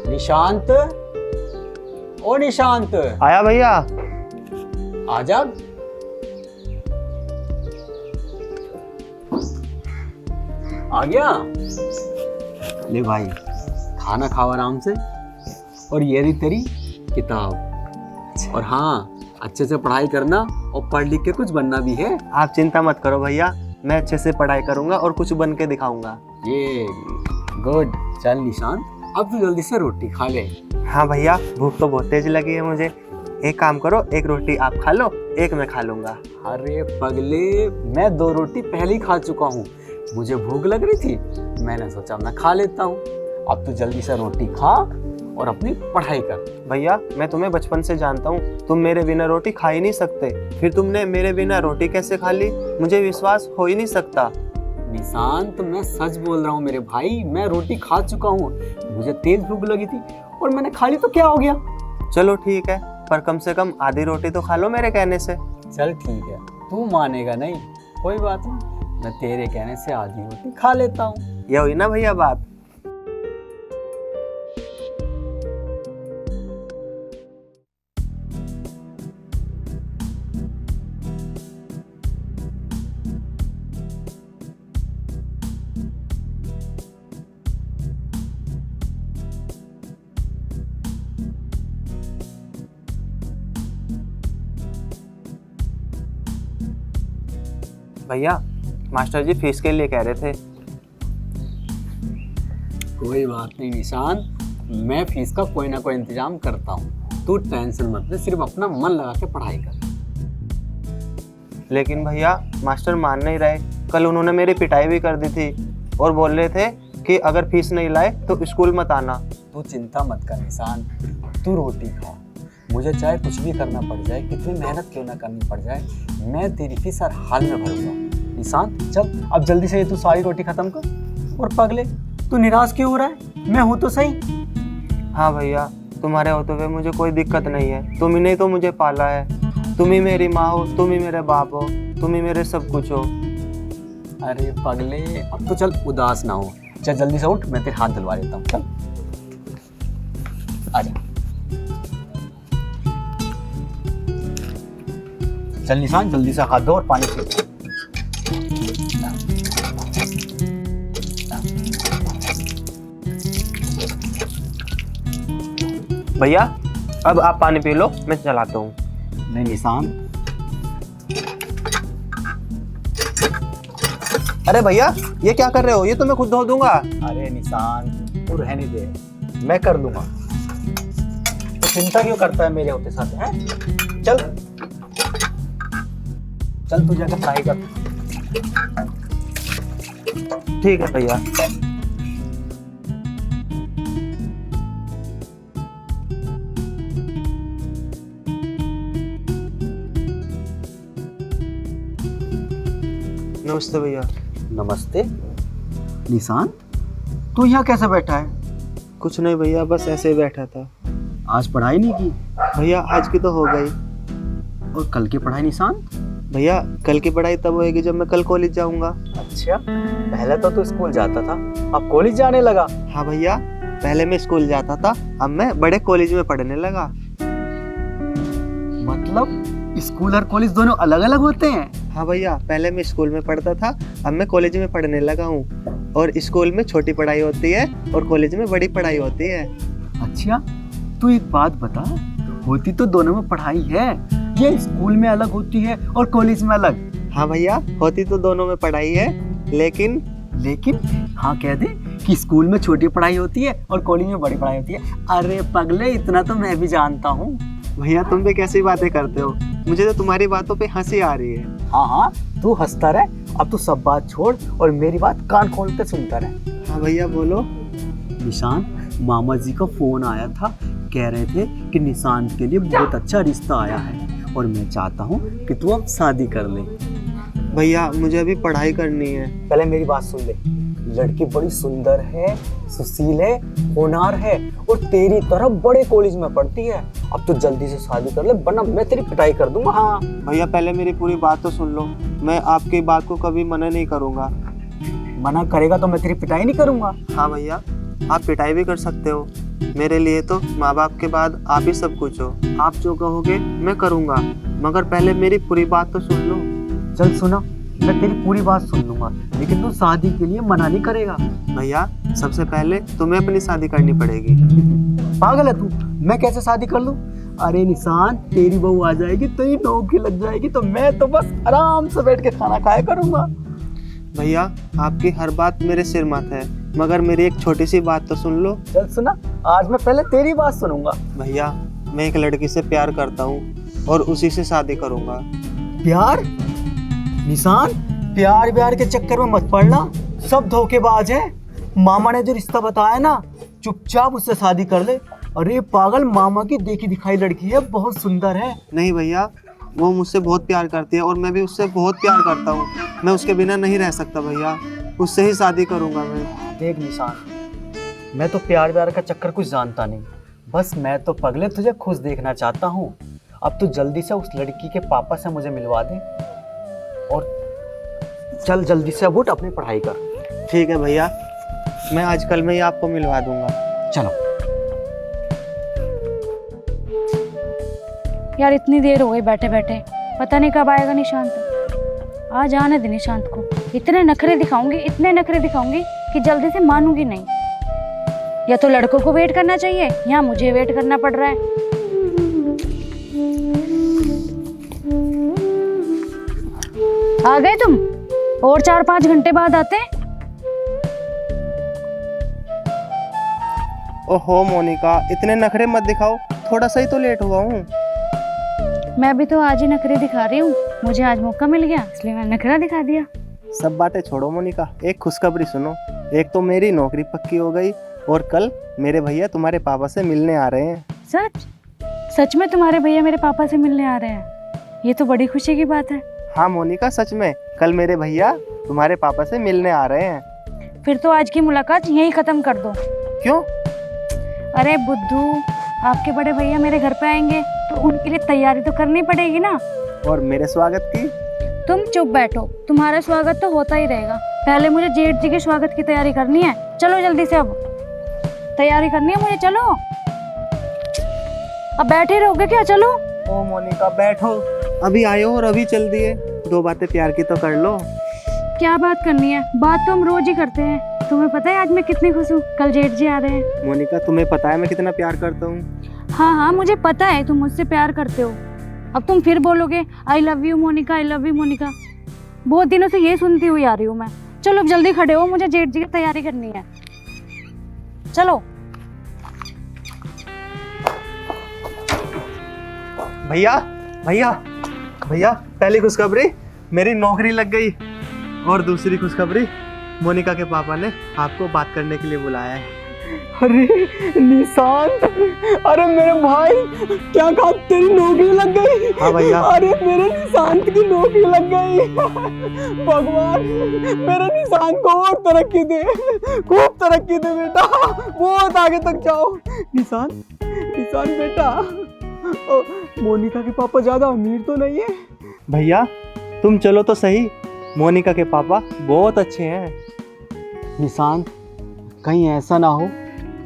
निशांत, ओ निशांत, आया भैया। आजा। आ गया। ले भाई, खाना खाओ आराम से। और ये रही तेरी किताब। और हाँ, अच्छे से पढ़ाई करना और पढ़ लिख के कुछ बनना भी है। आप चिंता मत करो भैया, मैं अच्छे से पढ़ाई करूंगा और कुछ बन के दिखाऊंगा। ये गुड। चल निशांत, अब तो जल्दी से रोटी खा ले। हाँ भैया, भूख तो बहुत तेज लगी है मुझे। एक काम करो, एक रोटी आप खा लो, एक मैं खा लूंगा। अरे पगले, मैं 2 रोटी पहले ही खा चुका हूँ। मुझे भूख लग रही थी, मैंने सोचा मैं खा लेता हूँ। अब तू जल्दी से रोटी खा और अपनी पढ़ाई कर। भैया, मैं तुम्हें बचपन से जानता हूँ, तुम मेरे बिना रोटी खा ही नहीं सकते। फिर तुमने मेरे बिना रोटी कैसे खा ली? मुझे विश्वास हो ही नहीं सकता। निशांत, मैं सच बोल रहा हूँ मेरे भाई, मैं रोटी खा चुका हूँ। मुझे तेज भूख लगी थी और मैंने खा ली तो क्या हो गया। चलो ठीक है, पर कम से कम आधी रोटी तो खा लो मेरे कहने से। चल ठीक है, तू मानेगा नहीं, कोई बात नहीं, मैं तेरे कहने से आधी रोटी खा लेता हूँ। ये हुई ना भैया बात। भैया, मास्टर जी फीस के लिए कह रहे थे। कोई बात नहीं निशांत, मैं फीस का कोई ना कोई इंतजाम करता हूँ। तू टेंशन मत ले, सिर्फ अपना मन लगा के पढ़ाई कर। लेकिन भैया, मास्टर मान नहीं रहे। कल उन्होंने मेरी पिटाई भी कर दी थी और बोल रहे थे कि अगर फीस नहीं लाए तो स्कूल मत आना। तू चिंता मत कर निशांत, तू रोटी खा। मुझे चाहे कुछ भी करना पड़ जाए, कितनी मेहनत क्यों ना करनी पड़ जाए, मैं तेरी फीस हर हाल में भरूंगा। निशांत चल, अब जल्दी से तू सारी रोटी खत्म कर। और पगले, तू निराश क्यों हो रहा है? मैं हूं तो सही। हाँ भैया, तुम्हारे होते हुए मुझे कोई दिक्कत नहीं है। तुम ही ने तो मुझे पाला है। तुम ही मेरी माँ हो, तुम ही मेरे बाप हो, तुम ही मेरे सब कुछ हो। अरे पगले, अब तो चल उदास ना हो। चल जल्दी से उठ, मैं तेरे हाथ धुलवा देता हूँ। चल आजा। चल निशांत, जल्दी से हाथ धो और पानी पी। भैया, अब आप पानी पी लो, मैं चलाता हूँ। नहीं निशांत। अरे भैया, ये क्या कर रहे हो? ये तो मैं खुद धो दूंगा। अरे निशांत, तू रहने दे, मैं कर लूंगा। तो चिंता क्यों करता है मेरे होते साथ है? चल चल, तू जाकर पढ़ाई कर। ठीक है भैया। नमस्ते भैया। नमस्ते। निशांत, तू यहाँ कैसे बैठा है? कुछ नहीं भैया, बस ऐसे ही बैठा था। आज पढ़ाई नहीं की? भैया, आज की तो हो गई। और कल की पढ़ाई निशांत? भैया, कल की पढ़ाई तब होएगी जब मैं कल कॉलेज जाऊंगा। अच्छा, पहले तो तू स्कूल जाता था, अब कॉलेज जाने लगा। हाँ भैया, पहले मैं स्कूल जाता था, अब मैं बड़े कॉलेज में पढ़ने लगा। मतलब स्कूल और कॉलेज दोनों अलग अलग होते हैं? हाँ भैया, पहले मैं स्कूल में पढ़ता था, अब मैं कॉलेज में पढ़ने लगा हूँ। और स्कूल में छोटी पढ़ाई होती है और कॉलेज में बड़ी पढ़ाई होती है। अच्छा, तू एक बात बता, होती तो दोनों में पढ़ाई है, ये स्कूल में अलग होती है और कॉलेज में अलग? हाँ भैया, होती तो दोनों में पढ़ाई है, लेकिन हाँ कह दे कि स्कूल में छोटी पढ़ाई होती है और कॉलेज में बड़ी पढ़ाई होती है। अरे पगले, इतना तो मैं भी जानता हूँ। भैया, तुम भी कैसी बातें करते हो? मुझे तो तुम्हारी बातों पे हंसी आ रही है। हाँ, तू हंसता रह, अब तू सब बात छोड़ और मेरी बात कान खोल के सुनता रह। हाँ भैया, बोलो। निशांत, मामा जी का फोन आया था, कह रहे थे कि निशांत के लिए बहुत अच्छा रिश्ता आया है और मैं चाहता हूँ कि तू अब शादी कर ले। भैया, मुझे अभी पढ़ाई करनी है। पहले मेरी बात सुन ले, लड़की बड़ी सुंदर है, सुशील है, होनहार है और तेरी तरह बड़े कॉलेज में पढ़ती है। अब तो जल्दी से शादी कर ले, वरना मैं तेरी पिटाई कर दूंगा। हाँ भैया, पहले मेरी पूरी बात तो सुन लो। मैं आपकी बात को कभी मना नहीं करूँगा। मना करेगा तो मैं तेरी पिटाई नहीं करूँगा। हाँ भैया, आप पिटाई भी कर सकते हो, मेरे लिए तो माँ बाप के बाद आप ही सब कुछ हो। आप जो कहोगे मैं करूँगा, मगर पहले मेरी पूरी बात तो सुन लो। चल सुना, मैं तेरी पूरी बात सुन लूंगा, लेकिन तू शादी के लिए मना नहीं करेगा। भैया सबसे पहले तुम्हें अपनी शादी करनी पड़ेगी। पागल है तू, मैं कैसे शादी कर लूं? अरे निशान, तेरी बहू आ जाएगी, तेरी नौकरी लग जाएगी, तो मैं तो बस आराम से बैठ के खाना खाया करूंगा। भैया आपकी हर बात मेरे सिर मत है, मगर मेरी एक छोटी सी बात तो सुन लो। चल सुना, आज मैं पहले तेरी बात सुनूंगा। भैया मैं एक लड़की से प्यार करता हूँ और उसी से शादी करूँगा। प्यार? निशान, प्यार व्यार के चक्कर में मत पड़ना, सब धोखेबाज है। मामा ने जो रिश्ता बताया ना, चुपचाप उससे शादी कर ले। अरे पागल, मामा की देखी दिखाई लड़की है, बहुत सुंदर है। नहीं भैया, वो मुझसे बहुत प्यार करती है और मैं भी उससे बहुत प्यार करता हूँ। मैं उसके बिना नहीं रह सकता भैया, उससे ही शादी करूँगा मैं। देख निशान, मैं तो प्यार व्यार का चक्कर कुछ जानता नहीं, बस मैं तो पगले तुझे खुश देखना चाहता हूँ। अब तू जल्दी से उस लड़की के पापा से मुझे मिलवा दे और चल जल्दी से अब उठ, अपनी पढ़ाई कर। ठीक है भैया, मैं आजकल में ही आपको मिलवा दूंगा। चलो। यार इतनी देर हो गई बैठे बैठे, पता नहीं कब आएगा निशांत। आज आने दे निशांत को, इतने नखरे दिखाऊंगी कि जल्दी से मानूंगी नहीं। या तो लड़कों को वेट करना चाहिए या मुझे वेट करना पड़ रहा है। आ गए तुम? और 4-5 घंटे बाद आते। ओहो मोनिका, इतने नखरे मत दिखाओ, थोड़ा सा ही तो लेट हुआ हूँ। मैं भी तो आज ही नखरे दिखा रही हूँ, मुझे आज मौका मिल गया इसलिए मैंने नखरा दिखा दिया। सब बातें छोड़ो मोनिका, एक खुशखबरी सुनो। एक तो मेरी नौकरी पक्की हो गई और कल मेरे भैया तुम्हारे पापा से मिलने आ रहे हैं। सच में तुम्हारे भैया मेरे पापा से मिलने आ रहे हैं? ये तो बड़ी खुशी की बात है। हाँ मोनिका, सच में कल मेरे भैया तुम्हारे पापा से मिलने आ रहे हैं। फिर तो आज की मुलाकात यहीं खत्म कर दो। क्यों? अरे बुद्धू, आपके बड़े भैया मेरे घर पे आएंगे तो उनके लिए तैयारी तो करनी पड़ेगी ना। और मेरे स्वागत की? तुम चुप बैठो, तुम्हारा स्वागत तो होता ही रहेगा। पहले मुझे जेठ जी के स्वागत की तैयारी करनी है। चलो जल्दी से, अब तैयारी करनी है मुझे, चलो। अब बैठे रहोगे क्या? चलो। ओ मोनिका बैठो, अभी आए हो और अभी चल दिए। 2 बातें प्यार की तो कर लो। क्या बात करनी है? बात तो हम रोज ही करते हैं। तुम्हें पता है आज मैं कितनी खुश हूँ, कल जेठ जी आ रहे हैं। मोनिका तुम्हें पता है मैं कितना प्यार करता हूँ। हाँ मुझे पता है तुम मुझसे प्यार करते हो। अब तुम फिर बोलोगे I love you Monica, I love you Monica. बहुत दिनों से ये सुनती हुई आ रही हूँ मैं। चलो अब जल्दी खड़े हो, मुझे जेठ जी की तैयारी करनी है। चलो। भैया भैया भैया, पहली खुशखबरी, मेरी नौकरी लग गई। और दूसरी खुशखबरी, मोनिका के पापा ने आपको बात करने के लिए बुलाया है। अरे निशान, अरे मेरे भाई, क्या कहा, तेरी नौकरी लग गई? हाँ भैया। अरे मेरे निशांत की नौकरी लग गई। भगवान मेरे निशांत को और तरक्की दे, खूब तरक्की दे बेटा, बहुत आगे तक जाओ। निशान बेटा, मोनिका के पापा ज्यादा अमीर तो नहीं है? भैया तुम चलो तो सही, मोनिका के पापा बहुत अच्छे हैं। निशान, कहीं ऐसा ना हो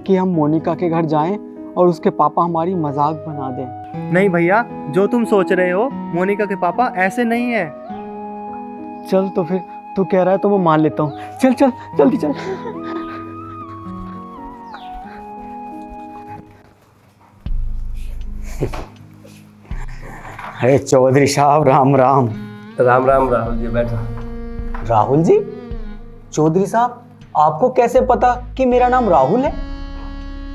कि हम मोनिका के घर जाएं और उसके पापा हमारी मजाक बना दें। नहीं भैया, जो तुम सोच रहे हो मोनिका के पापा ऐसे नहीं है। चल तो फिर तू कह रहा है तो मैं मान लेता हूँ। चल चल जल्दी चल। अरे चौधरी साहब, राम राम। राम राम राहुल जी, बैठो। राहुल जी? चौधरी साहब, आपको कैसे पता कि मेरा नाम राहुल है?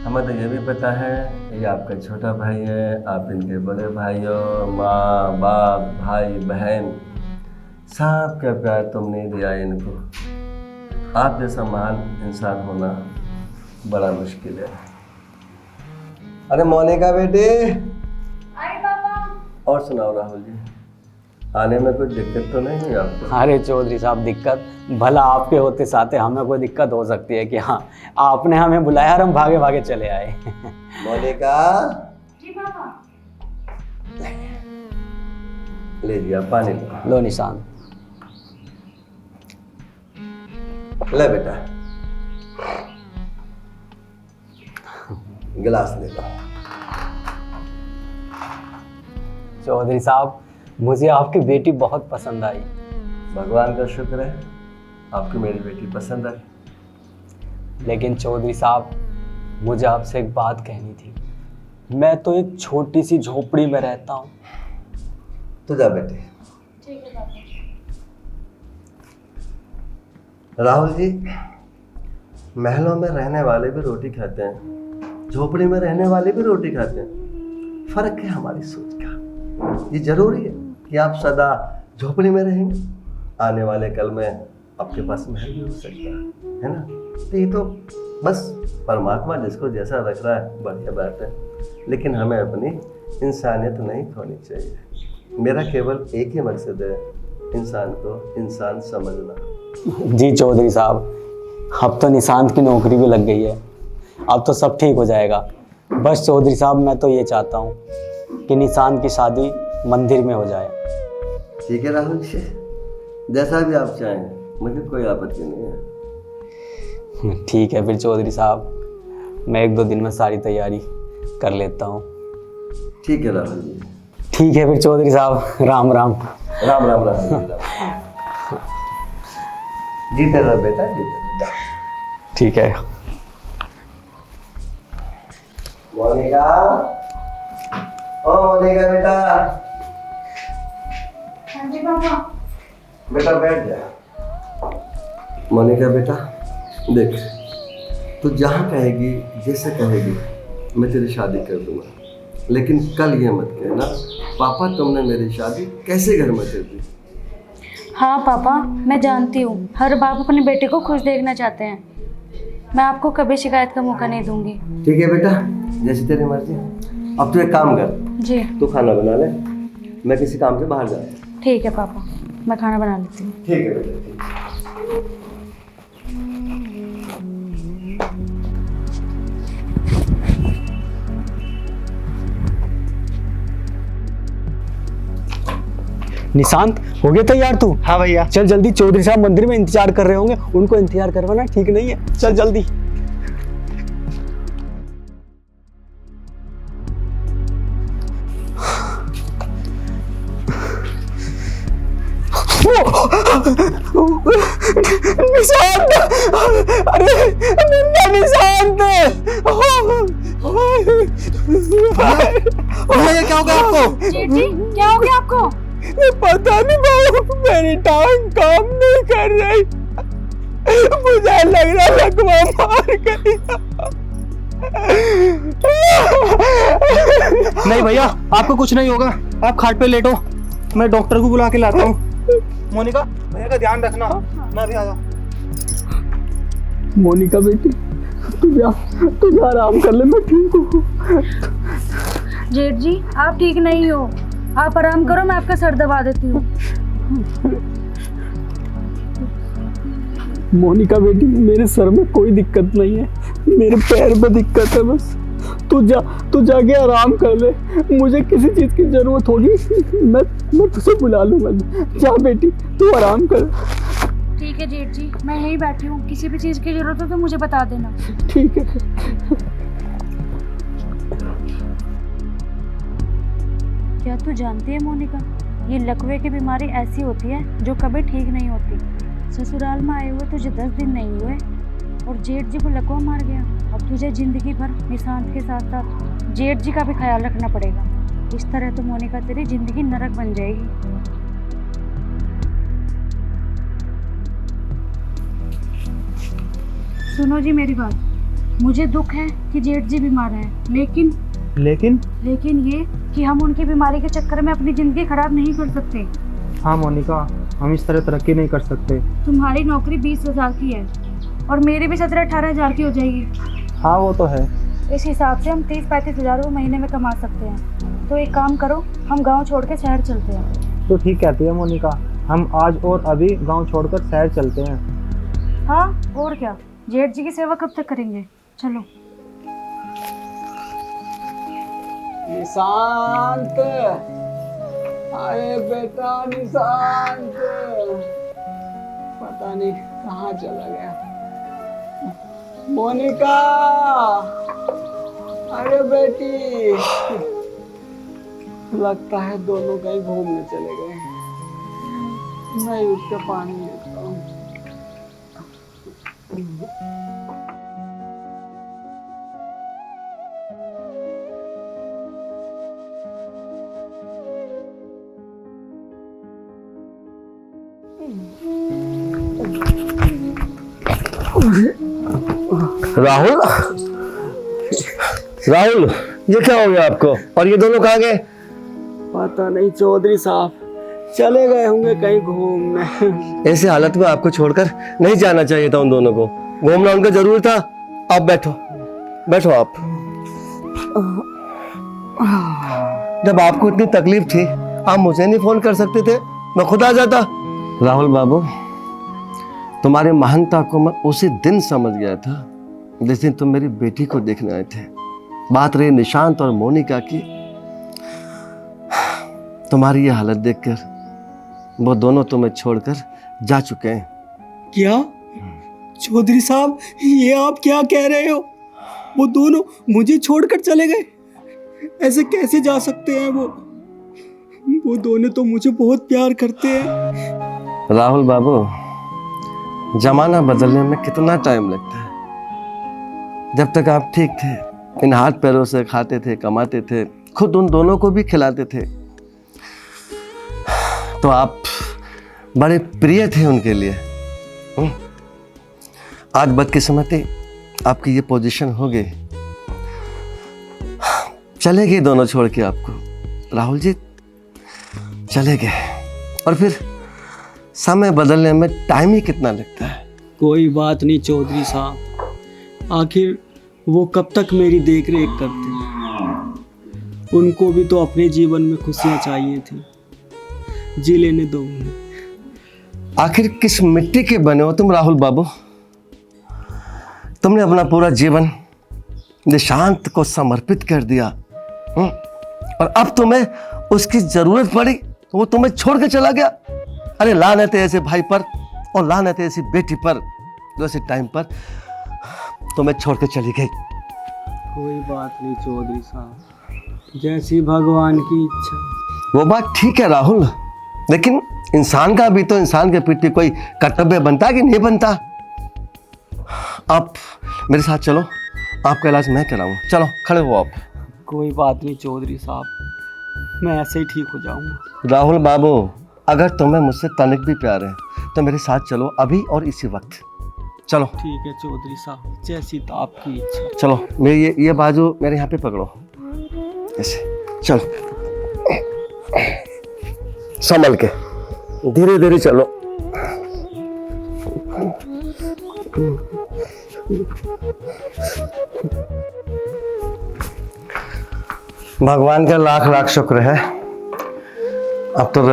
हमें तो ये भी पता है ये आपका छोटा भाई है, आप इनके बड़े भाई हो। माँ बाप भाई बहन सबका प्यार तुमने दिया इनको। आप जैसा महान इंसान होना बड़ा मुश्किल है। अरे मोनिका बेटे। अरे पापा। और सुनाओ राहुल जी, आने में कोई दिक्कत तो नहीं हुई आपको? अरे चौधरी साहब, दिक्कत भला आपके होते साथे हमें कोई दिक्कत हो सकती है कि हाँ, आपने हमें बुलाया और हम भागे भागे चले आए। मोनिका। जी पापा। ले लिया पानी लो निशान। ले बेटा। गिलास ले लो। चौधरी साहब, मुझे आपकी बेटी बहुत पसंद आई। भगवान का शुक्र है आपको मेरी बेटी पसंद आई। लेकिन चौधरी साहब, मुझे आपसे एक बात कहनी थी। मैं तो एक छोटी सी झोपड़ी में रहता हूँ। तो जा बेटे। राहुल जी, महलों में रहने वाले भी रोटी खाते हैं, झोपड़ी में रहने वाले भी रोटी खाते हैं। फर्क है हमारी सोच का। ये जरूरी है कि आप सदा झोपड़ी में रहेंगे, आने वाले कल में आपके पास महल भी हो सकता है ना। तो ये तो बस परमात्मा जिसको जैसा रख रहा है बढ़िया बात है, लेकिन हमें अपनी इंसानियत नहीं खोनी चाहिए। मेरा केवल एक ही मकसद है, इंसान को इंसान समझना। जी चौधरी साहब, अब तो निशांत की नौकरी भी लग गई है, अब तो सब ठीक हो जाएगा। बस चौधरी साहब, मैं तो ये चाहता हूँ कि निशांत की शादी मंदिर में हो जाए। ठीक है राहुल जी, जैसा भी आप चाहें, मुझे कोई आपत्ति नहीं है। ठीक है फिर चौधरी साहब, मैं 1-2 दिन में सारी तैयारी कर लेता हूँ। ठीक है राहुल जी। ठीक है फिर चौधरी साहब, राम राम। राम राम राहुल जी, राम। जीते रहो बेटा, जीते रहो। ठीक है। मोनिका, ओ मोनिका बेटा। हाँ जी पापा। बेटा बैठ जा। मोनिका बेटा, देख, तू जहाँ कहेगी, जैसे कहेगी, मैं तेरी शादी कर दूंगा। लेकिन कल ये मत कहना पापा तुमने मेरी शादी कैसे घर में कर दी। हाँ पापा, मैं जानती हूँ हर बाप अपने बेटे को खुश देखना चाहते हैं। मैं आपको कभी शिकायत का मौका नहीं दूंगी। ठीक है बेटा, जैसी तेरी मर्जी। अब तू एक काम कर, जी। तू खाना बना ले, मैं किसी काम से बाहर जाता हूँ। ठीक है पापा, मैं खाना बना लेती हूँ। ठीक है बेटा, ठीक है। निशांत, हो गया तैयार तू? हाँ भैया। चल जल्दी, चौधरी साहब मंदिर में इंतजार कर रहे होंगे, उनको इंतजार करवाना ठीक नहीं है। चल जल्दी। निशांत, अरे निशांत, भैया क्या हो गया आपको? जी जी, क्या हो गया आपको? पता नहीं बाबू, मेरी टांग काम नहीं कर रही। मुझे लग रहा लकवा मार गई। नहीं भैया, आपको कुछ नहीं होगा, आप खाट पे लेटो, मैं डॉक्टर को बुला के लाता हूँ। मोनिका, भैया का ध्यान रखना, मैं भी आया। मोनिका बेटी, तू आराम कर ले, मैं ठीक हूँ। जेठ जी, आप ठीक नहीं हो, आप आराम करो, मैं आपका सर दबा देती हूँ। मोनिका बेटी, मेरे सर में कोई दिक्कत नहीं है, मेरे पैर में दिक्कत है बस। तू जाके आराम कर ले, मुझे किसी चीज की जरूरत होगी मैं तुझे बुला लूंगा। जा बेटी, तू आराम कर। ठीक है जेठ जी, मैं यहीं बैठी हूँ, किसी भी चीज की जरूरत हो तो मुझे बता देना। ठीक है। क्या तू जानती है मोनिका, ये लकवे की बीमारी ऐसी होती है जो कभी ठीक नहीं होती। ससुराल में आए हुए तुझे 10 दिन नहीं हुए और जेठ जी को लकवा मार गया। अब तुझे जिंदगी भर निशांत के साथ साथ जेठ जी का भी ख्याल रखना पड़ेगा। इस तरह तो मोनिका तेरी जिंदगी नरक बन जाएगी। सुनो जी मेरी बात, मुझे दुख है कि जेठ जी बीमार हैं, लेकिन ये कि हम उनकी बीमारी के चक्कर में अपनी जिंदगी खराब नहीं कर सकते। हाँ मोनिका, हम इस तरह तरक्की नहीं कर सकते। तुम्हारी नौकरी 20,000 की है और मेरी भी 17-18 हज़ार की हो जाएगी। हाँ वो तो है। इस हिसाब से हम 30-35 हज़ार महीने में कमा सकते हैं। तो एक काम करो, हम गांव छोड़ के शहर चलते हैं। तो ठीक कहती है मोनिका, हम आज और अभी गांव छोड़कर शहर चलते हैं। हाँ और क्या, जेठ जी की सेवा कब तक करेंगे। चलो। निशांत, अरे बेटा निशांत, पता नहीं कहाँ चला गया। मोनिका, अरे बेटी, लगता है दोनों कहीं घूमने चले गए। मैं उठ के पानी लेता हूँ। राहुल, राहुल, ये क्या हो गया आपको? और ये दोनों कहाँ गए? पता नहीं चौधरी साहब, चले गए होंगे कहीं घूमने। ऐसे हालत में आपको छोड़कर नहीं जाना चाहिए था उन दोनों को। घूमना उनका जरूरी था। आप बैठो, बैठो आप। जब आपको इतनी तकलीफ थी, आप मुझे नहीं फोन कर सकते थे? मैं खुद आ जाता। राहुल बाबू, तुम्हारी महानता को मैं उसी दिन समझ गया था जिस दिन तुम मेरी बेटी को देखने आए थे। बात रही निशांत और मोनिका की, तुम्हारी ये हालत देखकर वो दोनों तुम्हें छोड़कर जा चुके हैं। क्या चौधरी साहब, ये आप क्या कह रहे हो? वो दोनों मुझे छोड़कर चले गए? ऐसे कैसे जा सकते हैं? वो दोनों तो मुझे बहुत प्यार करते हैं। राहुल बाबू, जमाना बदलने में कितना टाइम लगता है। जब तक आप ठीक थे, इन हाथ पैरों से खाते थे, कमाते थे, खुद उन दोनों को भी खिलाते थे, तो आप बड़े प्रिय थे उनके लिए। आज बदकिस्मती आपकी ये पोजीशन हो गई। चले गए दोनों छोड़ के आपको। राहुल जी चले गए, और फिर समय बदलने में टाइम ही कितना लगता है। कोई बात नहीं चौधरी साहब, आखिर वो कब तक मेरी देख रेख करते? उनको भी तो अपने जीवन में खुशियाँ चाहिए थी, जी लेने दो उन्हें। आखिर किस मिट्टी के बने हो तुम राहुल बाबू? तुमने अपना पूरा जीवन निशांत को समर्पित कर दिया, और अब तुम्हें उसकी जरूरत पड़ी तो वो तुम्हें छोड़ के चला गया। अरे लानत है ऐसे भाई पर, और लानत है ऐसी बेटी पर जो ऐसे टाइम पर तुम्हें छोड़ के चली गई। कोई बात नहीं चौधरी साहब, जैसी भगवान की इच्छा। वो बात ठीक है राहुल, लेकिन इंसान का भी तो इंसान के प्रति कोई कर्तव्य बनता कि नहीं बनता? आप मेरे साथ चलो, आपका इलाज मैं कराऊंगा। चलो खड़े हो आप। कोई बात नहीं चौधरी साहब, मैं ऐसे ही ठीक हो जाऊंगा। राहुल बाबू, अगर तुम्हें मुझसे तनिक भी प्यार है तो मेरे साथ चलो अभी और इसी वक्त। चलो। ठीक है चौधरी साहब, जैसी तो आपकी इच्छा। चलो, मेरी ये बाजू मेरे यहाँ पे पकड़ो, ऐसे। चलो, संभल के, धीरे धीरे चलो। भगवान का लाख लाख शुक्र है, अब तो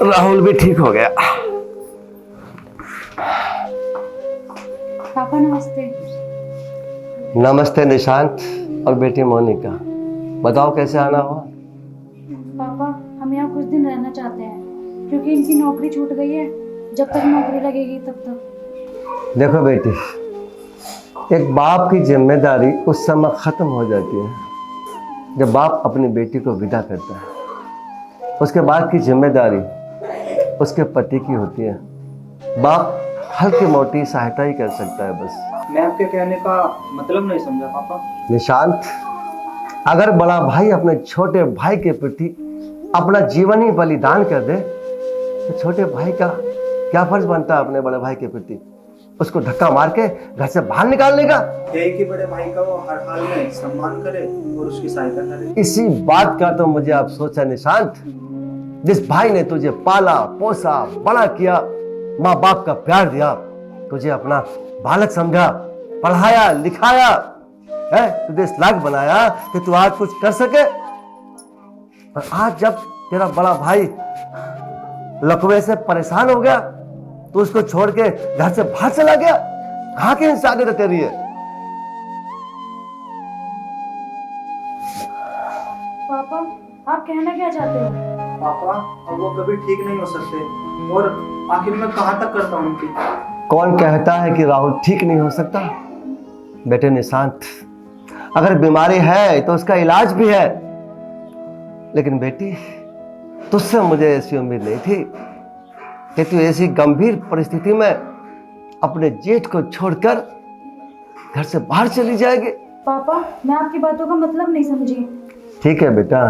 राहुल भी ठीक हो गया। पापा नमस्ते। नमस्ते निशांत और बेटी मोनिका, बताओ कैसे आना हुआ? पापा, हम यहाँ कुछ दिन रहना चाहते हैं क्योंकि इनकी नौकरी छूट गई है। जब तक नौकरी लगेगी तब तक। देखो बेटी, एक बाप की जिम्मेदारी उस समय खत्म हो जाती है जब बाप अपनी बेटी को विदा करता है। उसके बाद की जिम्मेदारी उसके पति की होती है। बाप हल्की मोटी सहायता ही कर सकता है बस। मैं आपके कहने का मतलब नहीं समझा पापा। निशांत, अगर बड़ा भाई अपने छोटे भाई के प्रति अपना जीवन ही बलिदान कर दे तो छोटे भाई का क्या फर्ज बनता है अपने बड़े भाई के प्रति? उसको धक्का मार के घर से बाहर निकालने का? यही कि बड़े भाई का वो हर हाल में सम्मान करे और उसकी सहायता करे। इसी बात का तो मुझे अफसोस है निशांत। जिस भाई ने तुझे पाला पोसा बड़ा किया, माँ बाप का प्यार दिया, तुझे अपना बालक समझा, पढ़ाया लिखाया है, तुझे इस लायक बनाया कि तू आज कुछ कर सके, और आज जब तेरा बड़ा भाई लकवे से परेशान हो गया तो उसको छोड़ के घर से बाहर चला गया। कहाँ की इंसानियत तेरी है? पापा, आप कहना क्या चाहते हो? पापा, अब वो कभी ठीक नहीं हो सकते, और आखिर मैं कहाँ तक करता हूँ उनकी? कौन कहता है कि राहुल ठीक नहीं हो सकता? बेटे निशांत, अगर बीमारी है तो उसका इलाज भी है। लेकिन बेटी, तुझसे मुझे ऐसी उम्मीद नहीं थी कि तू ऐसी गंभीर परिस्थिति में अपने जेठ को छोड़कर घर से बाहर चली जाएगी। पापा, मैं आपकी बातों का मतलब नहीं समझी। ठीक है बेटा,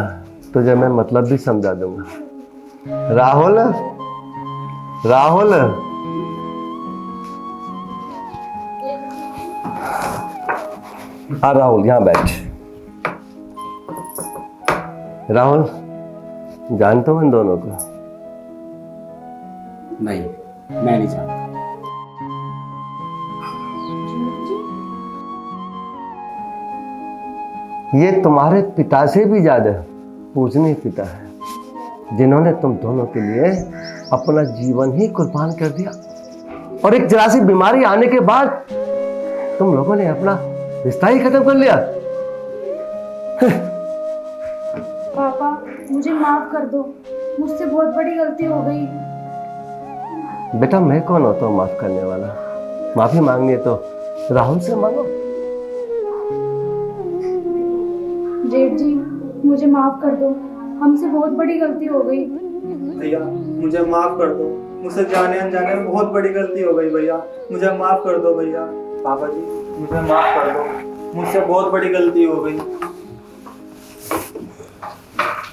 तुझे मैं मतलब भी समझा दूंगा। राहुल, राहुल, हाँ राहुल यहाँ बैठ। राहुल, जानता हूँ इन दोनों को? नहीं, मैं नहीं जानता। ये तुम्हारे पिता से भी ज्यादा पूजनीय पिता है, जिन्होंने तुम दोनों के लिए अपना जीवन ही कुर्बान कर दिया। और एक जरा सी बीमारी आने के बाद तुम लोगों ने अपना रिश्ता ही खत्म कर लिया। पापा, मुझे माफ कर दो, मुझसे बहुत बड़ी गलती हो गई। बेटा, मैं कौन होता हूँ माफ करने वाला? माफी मांगनी है तो राहुल से मांगो। जेठ जी, मुझे माफ कर दो, हमसे बहुत बड़ी गलती हो गई। भैया मुझे माफ कर दो, मुझसे जाने अनजाने में बहुत बड़ी गलती हो गई भैया, मुझे माफ कर दो भैया। पापा जी मुझे माफ कर दो, मुझसे बहुत बड़ी गलती हो गई।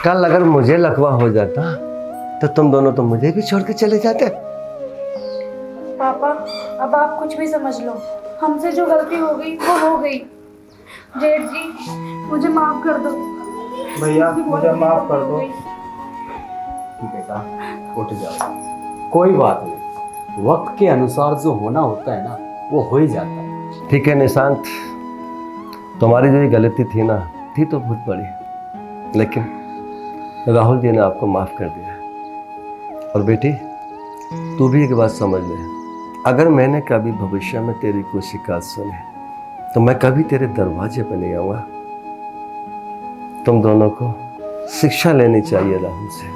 कल अगर मुझे लकवा हो जाता तो तुम दोनों तो मुझे भी छोड़ के चले जाते। पापा, अब आप कुछ भी समझ लो, हमसे जो गलती हो गई वो हो गई। जेठ जी, मुझे माफ कर दो। भैया मुझे माफ कर दो। बेटा, उठ जाओ, कोई बात नहीं। वक्त के अनुसार जो होना होता है ना, वो हो ही जाता है। ठीक है निशांत, तुम्हारी जो ये गलती थी ना, थी तो बहुत बड़ी, लेकिन राहुल जी ने आपको माफ कर दिया। और बेटी, तू भी एक बात समझ ले, अगर मैंने कभी भविष्य में तेरी कोई शिकायत सुनी तो मैं कभी तेरे दरवाजे पर नहीं आऊंगा। तुम दोनों को शिक्षा लेनी चाहिए राहुल से।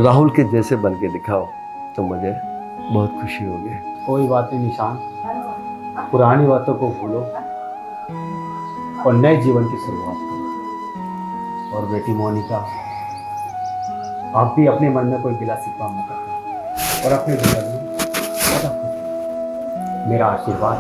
राहुल के जैसे बन के दिखाओ तो मुझे बहुत खुशी होगी। कोई बात नहीं निशान, पुरानी बातों को भूलो और नए जीवन की शुरुआत करो। और बेटी मोनिका, आप भी अपने मन में कोई गिला शिकवा मत रखो और अपने जीवन में सदा खुश रहो। मेरा आशीर्वाद